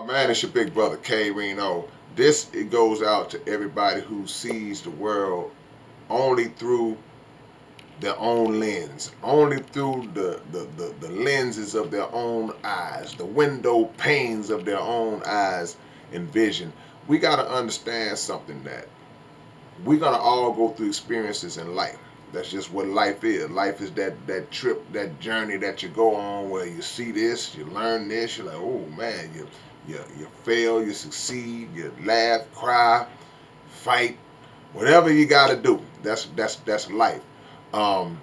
Man, it's your big brother K-Rino. This it goes out to everybody who sees the world only through their own lens, only through the lenses of their own eyes, the window panes of their own eyes and vision. We got to understand something that we're gonna all go through experiences in life. That's just what life is. Life is that trip, that journey that you go on where you see this, you learn this, you're like, oh man, you fail, you succeed, you laugh, cry, fight, whatever you got to do. That's life. Um,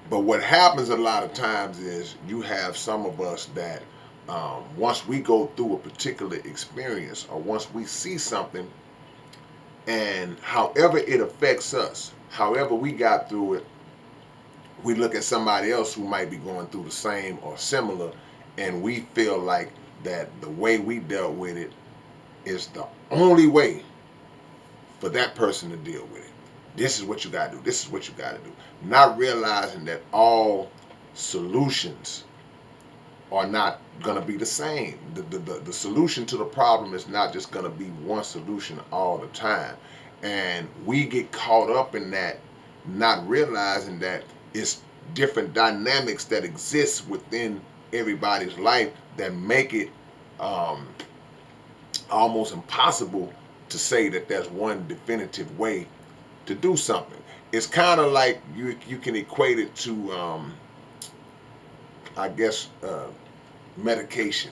but what happens a lot of times is you have some of us that once we go through a particular experience or once we see something and however it affects us, however we got through it, we look at somebody else who might be going through the same or similar, and we feel like that the way we dealt with it is the only way for that person to deal with it. This is what you got to do. This is what you got to do. Not realizing that all solutions are not going to be the same. The solution to the problem is not just going to be one solution all the time. And we get caught up in that, not realizing that it's different dynamics that exist within everybody's life that make it um, almost impossible to say that there's one definitive way to do something. It's kind of like you can equate it to, I guess, medication.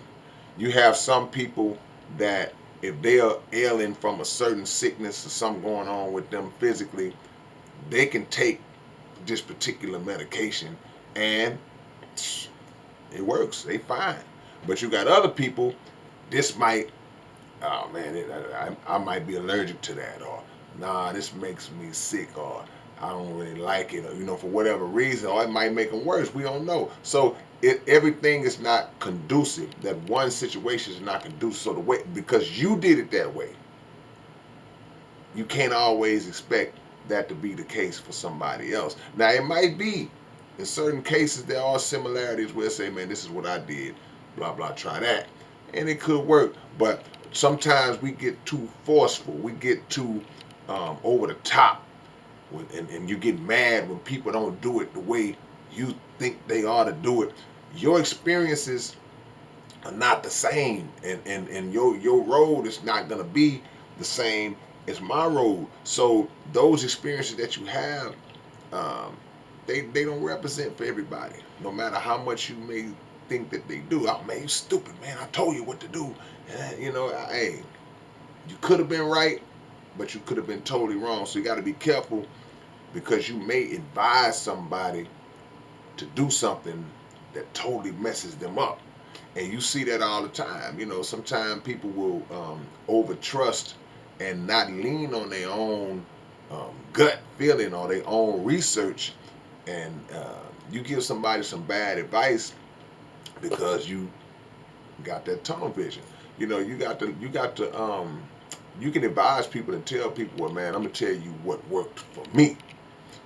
You have some people that if they are ailing from a certain sickness or something going on with them physically, they can take this particular medication and it works. They fine. But you got other people, this might, oh man, I might be allergic to that, or nah, this makes me sick, or I don't really like it, or for whatever reason, or it might make them worse. We don't know. So everything is not conducive. That one situation is not conducive. So the way, because you did it that way, you can't always expect that to be the case for somebody else. Now it might be. In certain cases, there are similarities where say, man, this is what I did, blah blah, try that, and it could work. But sometimes we get too forceful. We get too over the top, and you get mad when people don't do it the way you think they ought to do it. Your experiences are not the same, and your road is not gonna be the same as my road. So those experiences that you have, um, they don't represent for everybody. No matter how much you may think that they do. Oh man, you stupid man! I told you what to do. Hey, you could have been right, but you could have been totally wrong. So you got to be careful because you may advise somebody to do something that totally messes them up. And you see that all the time. Sometimes people will over trust and not lean on their own gut feeling or their own research, and you give somebody some bad advice because you got that tunnel vision. You can advise people and tell people, well, man, I'm gonna tell you what worked for me,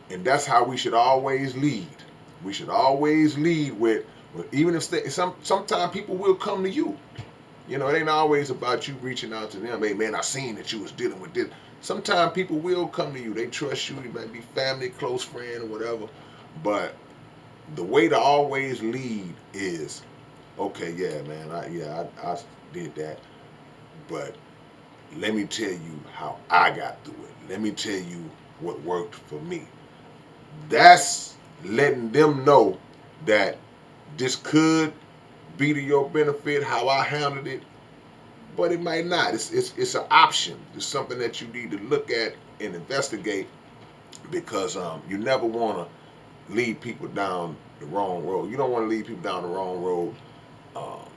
and that's how we should always lead. We should always lead with, even if sometimes people will come to you. It ain't always about you reaching out to them. Hey, man, I seen that you was dealing with this. Sometimes people will come to you. They trust you. It might be family, close friend, or whatever. But the way to always lead is, okay, yeah, man, I did that, but let me tell you how I got through it. Let me tell you what worked for me. That's letting them know that this could be to your benefit, how I handled it, but it might not. It's an option. It's something that you need to look at and investigate because you never want to lead people down the wrong road. You don't want to lead people down the wrong road um,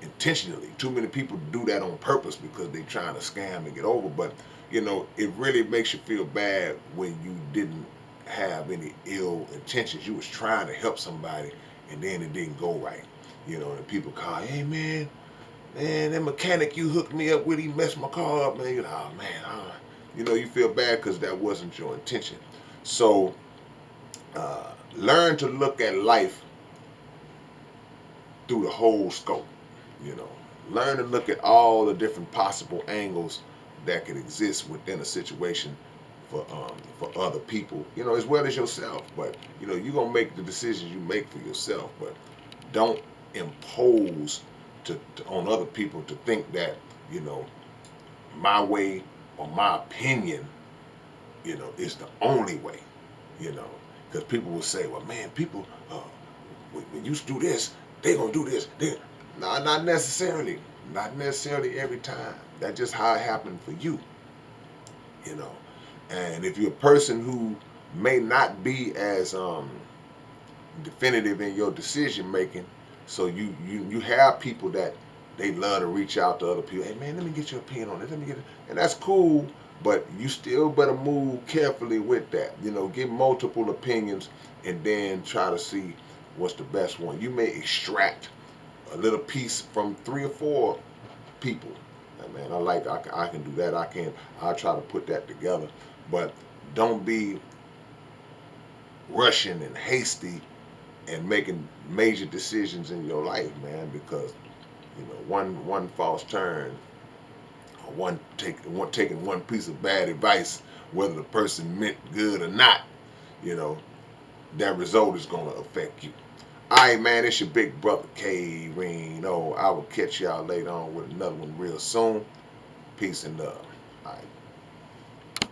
intentionally. Too many people do that on purpose because they're trying to scam and get over. But it really makes you feel bad when you didn't have any ill intentions. You was trying to help somebody and then it didn't go right. And people call, hey man, that mechanic you hooked me up with, he messed my car up, man. Oh man, you feel bad because that wasn't your intention. So learn to look at life through the whole scope. You know, Learn to look at all the different possible angles that could exist within a situation for other people, as well as yourself. But you're gonna make the decisions you make for yourself. But don't impose on other people to think that you know my way or my opinion, is the only way. You know, because people will say, well, man, people when you do this, they gonna do this. No, not necessarily. Not necessarily every time. That's just how it happened for you. You know, and if you're a person who may not be as definitive in your decision making, so you have people that they love to reach out to other people. Hey man, let me get your opinion on it. Let me get it, and that's cool. But you still better move carefully with that. Get multiple opinions and then try to see what's the best one. You may extract a little piece from 3 or 4 people. Man, I can do that. I'll try to put that together. But don't be rushing and hasty and making major decisions in your life, man, because one false turn or taking one piece of bad advice, whether the person meant good or not, you know, that result is gonna affect you. All right, man, it's your big brother K-Rino. I will catch y'all later on with another one real soon. Peace and love. All right.